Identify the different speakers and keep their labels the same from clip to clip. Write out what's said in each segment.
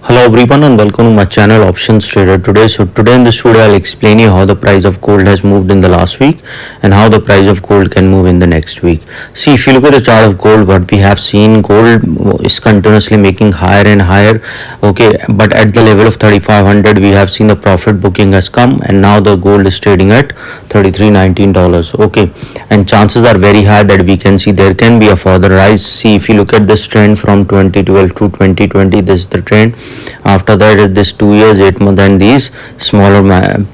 Speaker 1: Hello everyone and welcome to my channel Options Trader Today. So today in this video I'll explain you how the price of gold has moved in the last week and how the price of gold can move in the next week. See, if you look at the chart of gold, what we have seen, gold is continuously making higher and higher. Okay, but at the level of 3500 we have seen the profit booking has come, and now the gold is trading at $33.19. Okay, and chances are very high that we can see there can be a further rise. See, if you look at this trend from 2012 to 2020, this is the trend. After that, this 2 years, 8 months, and these smaller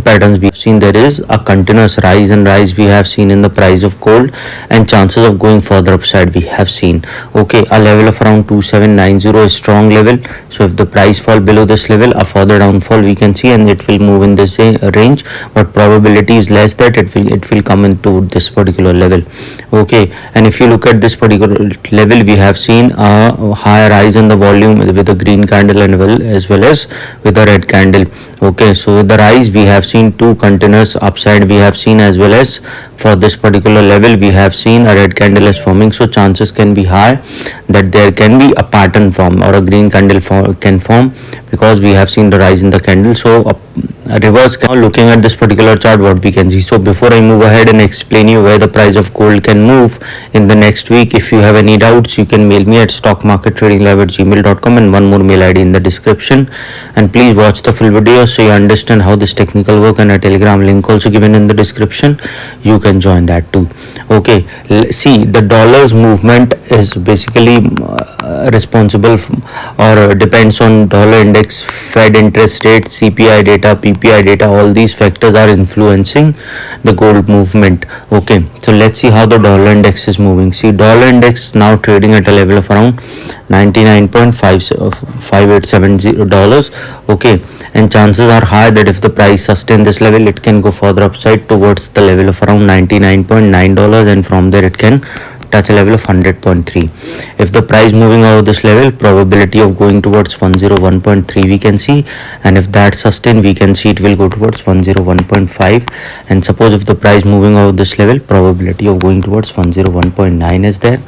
Speaker 1: patterns we've seen, there is a continuous rise and rise we have seen in the price of gold, and chances of going further upside we have seen. Okay, a level of around 2790 is strong level. So if the price fall below this level, a further downfall we can see, and it will move in this range, but probability is less that it will come into this particular level. Okay, and if you look at this particular level, we have seen a higher rise in the volume with a green candle and as well as with a red candle. Okay, so with the rise we have seen two continuous upside we have seen, as well as for this particular level we have seen a red candle is forming. So chances can be high that there can be a pattern form or a green candle can form, because we have seen the rise in the candle. So a reverse. Now looking at this particular chart, what we can see. So before I move ahead and explain you where the price of gold can move in the next week, if you have any doubts, you can mail me at stockmarkettradinglive@gmail.com, and one more mail ID in the description. And please watch the full video so you understand how this technical work, and a telegram link also given in the description. You can join that too. Okay, see, the dollar's movement is basically responsible or depends on dollar index, Fed interest rate, CPI data, PPI data. All these factors are influencing the gold movement. Okay, so let's see how the dollar index is moving. See, dollar index now trading at a level of around $99.5870. Okay, and chances are high that if the price sustain this level, it can go further upside towards the level of around $99.9, and from there it can touch a level of 100.3. If the price moving over this level, probability of going towards 101.3 we can see, and if that sustain, we can see it will go towards 101.5. and suppose if the price moving over this level, probability of going towards 101.9 is there.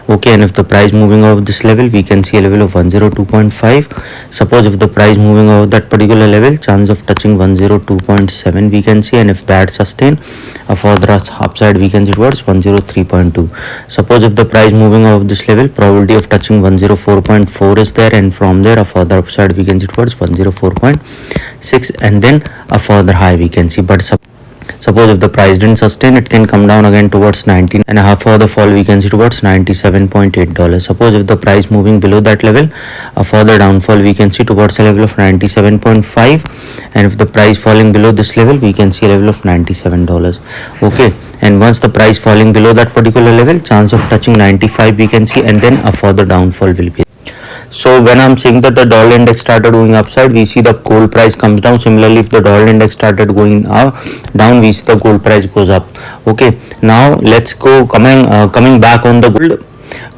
Speaker 1: Okay, and if the price moving over this level, we can see a level of 102.5. suppose if the price moving over that particular level, chance of touching 102.7 we can see, and if that sustain, a further upside we can see towards 103.2. suppose if the price moving over this level, probability of touching 104.4 is there, and from there a further upside we can see towards 104.6, and then a further high we can see. But suppose if the price didn't sustain, it can come down again towards 19, and a further fall we can see towards $97.8. suppose if the price moving below that level, a further downfall we can see towards a level of 97.5, and if the price falling below this level, we can see a level of $97. Okay, and once the price falling below that particular level, chance of touching 95 we can see, and then a further downfall will be. So when I'm saying that the dollar index started going upside, we see the gold price comes down. Similarly, if the dollar index started going down, we see the gold price goes up. Okay, now let's go coming back on the gold.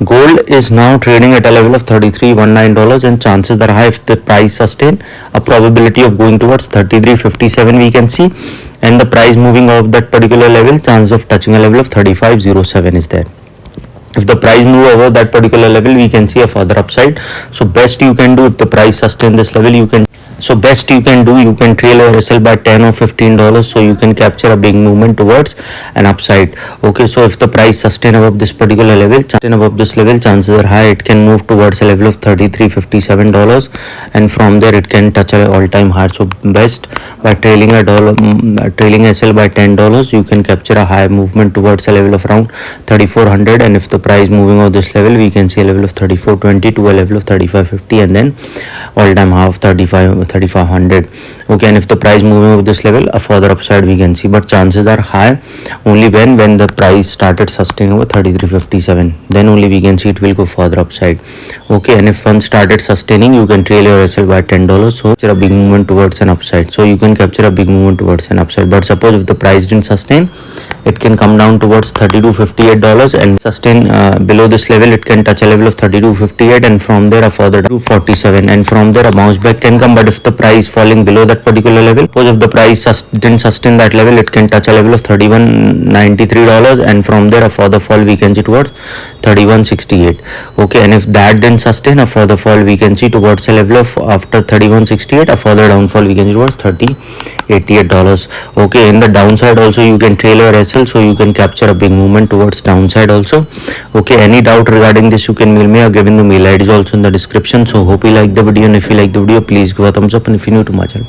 Speaker 1: Gold is now trading at a level of $33.19, and chances are high if the price sustain, a probability of going towards 33.57 we can see, and the price moving off that particular level, chance of touching a level of 35.07 is there. If the price move over that particular level, we can see a further upside. So best you can do, if the price sustain this level, you can trail or sell by $10 or $15, so you can capture a big movement towards an upside. Okay, so if the price sustain above this particular level, chances are high it can move towards a level of $33.57, and from there it can touch an all-time high. So best by trailing SL by $10, you can capture a high movement towards a level of around 3400, and if the price moving over this level, we can see a level of 3420 to a level of 3550, and then all-time high of 3500. Okay, and if the price moving over this level, a further upside we can see, but chances are high only when the price started sustaining over 33.57, then only we can see it will go further upside. Okay, and if one started sustaining, you can trail your SL by $10, so capture a big movement towards an upside. So you can capture a big movement towards an upside. But suppose if the price didn't sustain, it can come down towards $32.58 and sustain below this level. It can touch a level of 32.58 and from there a further to 47, and from there a bounce back can come. But if the price falling below that particular level, suppose if the price didn't sustain that level, it can touch a level of $31.93 and from there a further fall we can see towards 31.68. okay, and if that didn't sustain, a further fall we can see towards a level of after 31.68, a further downfall we can see towards $30.88. okay, in the downside also you can trail your SL, so you can capture a big movement towards downside also. okay, any doubt regarding this you can mail me, or given the mail ID is also in the description. So hope you like the video, and if you like the video please give a thumbs up, and if you're new to my channel